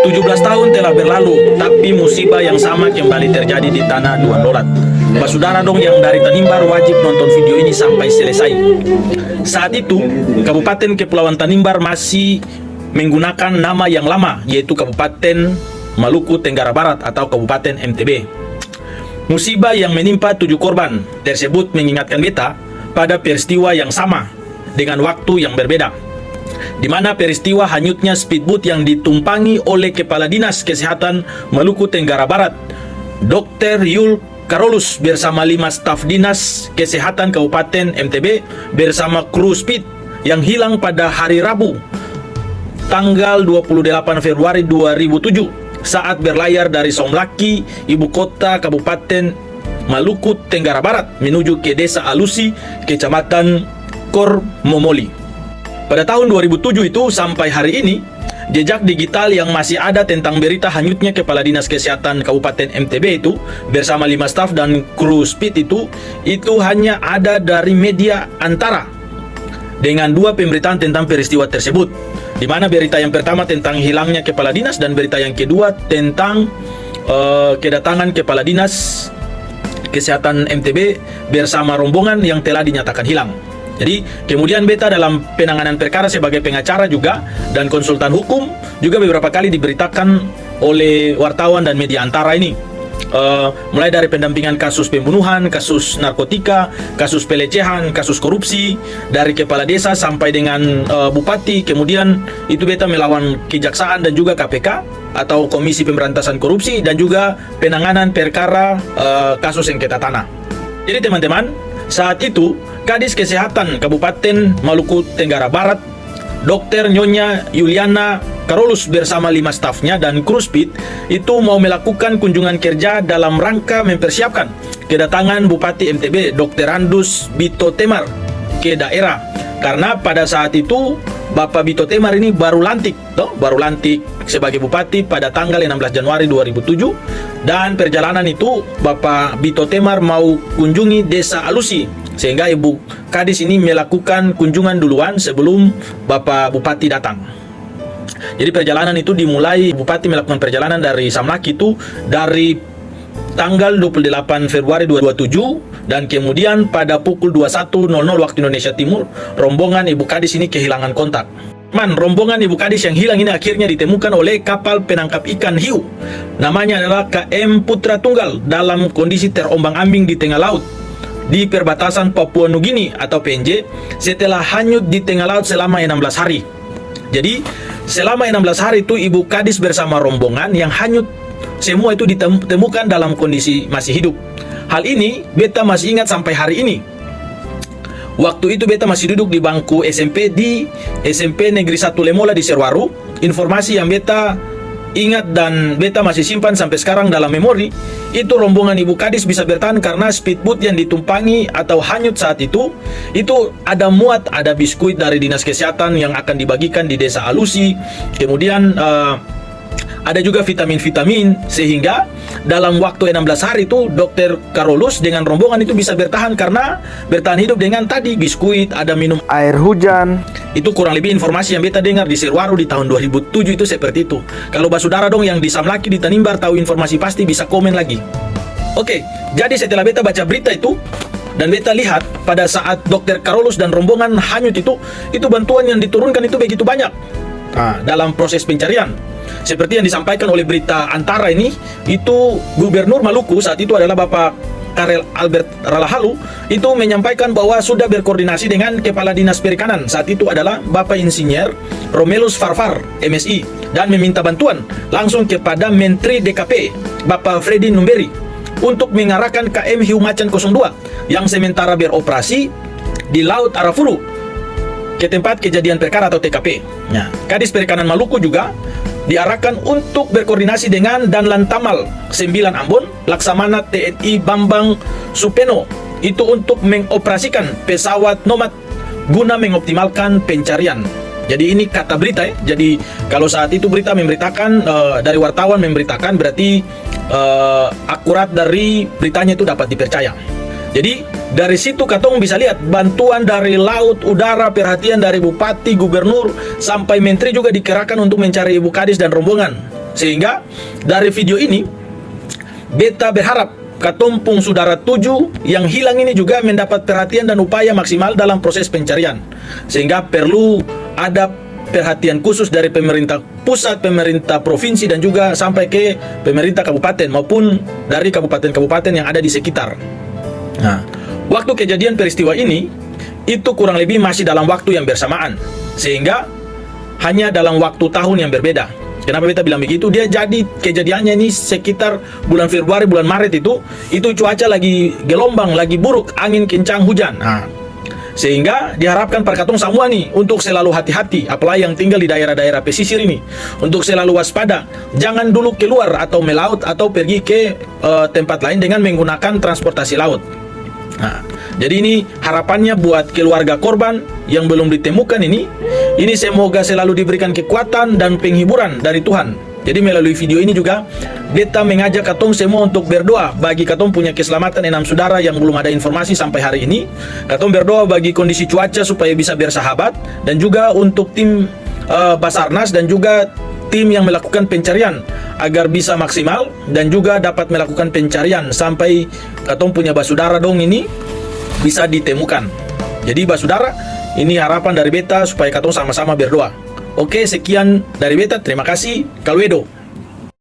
17 tahun telah berlalu, tapi musibah yang sama kembali terjadi di tanah Duan Lolat. Saudara dong yang dari Tanimbar wajib nonton video ini sampai selesai. Saat itu, Kabupaten Kepulauan Tanimbar masih menggunakan nama yang lama, yaitu Kabupaten Maluku Tenggara Barat atau Kabupaten MTB. Musibah yang menimpa 7 korban tersebut mengingatkan beta pada peristiwa yang sama dengan waktu yang berbeda, di mana peristiwa hanyutnya speedboat yang ditumpangi oleh Kepala Dinas Kesehatan Maluku Tenggara Barat, Dr. Yul Karolus bersama 5 staf Dinas Kesehatan Kabupaten MTB bersama kru speed yang hilang pada hari Rabu, tanggal 28 Februari 2007 saat berlayar dari Somlaki, ibu kota Kabupaten Maluku Tenggara Barat, menuju ke Desa Alusi, Kecamatan Kor Momoli. Pada tahun 2007 itu sampai hari ini, jejak digital yang masih ada tentang berita hanyutnya Kepala Dinas Kesehatan Kabupaten MTB itu bersama 5 staf dan kru speed itu hanya ada dari media Antara dengan 2 pemberitaan tentang peristiwa tersebut, di mana berita yang pertama tentang hilangnya Kepala Dinas dan berita yang kedua tentang kedatangan Kepala Dinas Kesehatan MTB bersama rombongan yang telah dinyatakan hilang. Jadi kemudian beta dalam penanganan perkara sebagai pengacara juga dan konsultan hukum juga beberapa kali diberitakan oleh wartawan dan media Antara ini, mulai dari pendampingan kasus pembunuhan, kasus narkotika, kasus pelecehan, kasus korupsi dari kepala desa sampai dengan bupati. Kemudian itu beta melawan kejaksaan dan juga KPK atau Komisi Pemberantasan Korupsi, dan juga penanganan perkara kasus sengketa tanah. Jadi teman-teman, saat itu Kadis Kesehatan Kabupaten Maluku Tenggara Barat, Dr. Nyonya Yuliana Karolus bersama 5 stafnya dan kru speed itu mau melakukan kunjungan kerja dalam rangka mempersiapkan kedatangan Bupati MTB Dr. Randus Bito Temar ke daerah, karena pada saat itu Bapak Bito Temar ini baru lantik sebagai bupati pada tanggal 16 Januari 2007, dan perjalanan itu Bapak Bito Temar mau kunjungi Desa Alusi, sehingga Ibu Kadis ini melakukan kunjungan duluan sebelum Bapak Bupati datang. Jadi perjalanan itu dimulai, Bupati melakukan perjalanan dari Samlaki itu dari tanggal 28 Februari 2007, dan kemudian pada pukul 21.00 waktu Indonesia Timur, rombongan Ibu Kadis ini kehilangan kontak. Rombongan Ibu Kadis yang hilang ini akhirnya ditemukan oleh kapal penangkap ikan hiu, namanya adalah KM Putra Tunggal, dalam kondisi terombang-ambing di tengah laut di perbatasan Papua Nugini atau PNJ setelah hanyut di tengah laut selama 16 hari. Jadi selama 16 hari itu Ibu Kadis bersama rombongan yang hanyut semua itu ditemukan dalam kondisi masih hidup. Hal ini beta masih ingat sampai hari ini. Waktu itu beta masih duduk di bangku SMP di SMP Negeri 1 Lemola di Serwaru. Informasi yang beta ingat dan beta masih simpan sampai sekarang dalam memori, itu rombongan Ibu Kadis bisa bertahan karena speedboat yang ditumpangi atau hanyut saat itu ada muat, ada biskuit dari Dinas Kesehatan yang akan dibagikan di Desa Alusi. Kemudian ada juga vitamin-vitamin, sehingga dalam waktu 16 hari itu Dr. Karolus dengan rombongan itu bisa bertahan karena bertahan hidup dengan tadi biskuit, ada minum air hujan. Itu kurang lebih informasi yang beta dengar di Serwaru di tahun 2007 itu seperti itu. Kalau saudara dong yang di Samlaki, di Tanimbar tahu informasi pasti bisa komen lagi. Oke, jadi setelah beta baca berita itu dan beta lihat pada saat Dr. Karolus dan rombongan hanyut itu bantuan yang diturunkan itu begitu banyak dalam proses pencarian. Seperti yang disampaikan oleh berita Antara ini, itu Gubernur Maluku saat itu adalah Bapak Karel Albert Ralahalu, itu menyampaikan bahwa sudah berkoordinasi dengan Kepala Dinas Perikanan saat itu adalah Bapak Insinyur Romelus Farfar MSI, dan meminta bantuan langsung kepada Menteri DKP Bapak Freddy Numberi untuk mengarahkan KM Hiu Macan 02 yang sementara beroperasi di Laut Arafuru ke tempat kejadian perkara atau TKP. Nah, Kadis Perikanan Maluku juga diarahkan untuk berkoordinasi dengan Danlan Tamal 9 Ambon, Laksamana TNI Bambang Supeno, itu untuk mengoperasikan pesawat Nomad guna mengoptimalkan pencarian. Jadi ini kata berita ya. Jadi kalau saat itu berita memberitakan, dari wartawan memberitakan, berarti akurat dari beritanya itu dapat dipercaya. Jadi dari situ katong bisa lihat bantuan dari laut, udara, perhatian dari bupati, gubernur, sampai menteri juga dikerahkan untuk mencari Ibu Kadis dan rombongan. Sehingga dari video ini beta berharap katompung saudara 7 yang hilang ini juga mendapat perhatian dan upaya maksimal dalam proses pencarian. Sehingga perlu ada perhatian khusus dari pemerintah pusat, pemerintah provinsi, dan juga sampai ke pemerintah kabupaten maupun dari kabupaten-kabupaten yang ada di sekitar. Nah, waktu kejadian peristiwa ini itu kurang lebih masih dalam waktu yang bersamaan, sehingga hanya dalam waktu tahun yang berbeda. Kenapa beta bilang begitu? Dia jadi kejadiannya ini sekitar bulan Februari, bulan Maret itu cuaca lagi gelombang, lagi buruk, angin kencang, hujan. Nah, sehingga diharapkan perkatong semua nih untuk selalu hati-hati, apalagi yang tinggal di daerah-daerah pesisir ini, untuk selalu waspada. Jangan dulu keluar atau melaut atau pergi ke tempat lain dengan menggunakan transportasi laut. Nah, jadi ini harapannya buat keluarga korban yang belum ditemukan ini semoga selalu diberikan kekuatan dan penghiburan dari Tuhan. Jadi melalui video ini juga beta mengajak katong semua untuk berdoa bagi katong punya keselamatan 6 saudara yang belum ada informasi sampai hari ini. Katong berdoa bagi kondisi cuaca supaya bisa bersahabat, dan juga untuk tim Basarnas dan juga tim yang melakukan pencarian agar bisa maksimal dan juga dapat melakukan pencarian sampai katong punya basudara dong ini bisa ditemukan. Jadi basudara, ini harapan dari beta supaya katong sama-sama berdoa. Oke, sekian dari beta. Terima kasih. Kalwedo.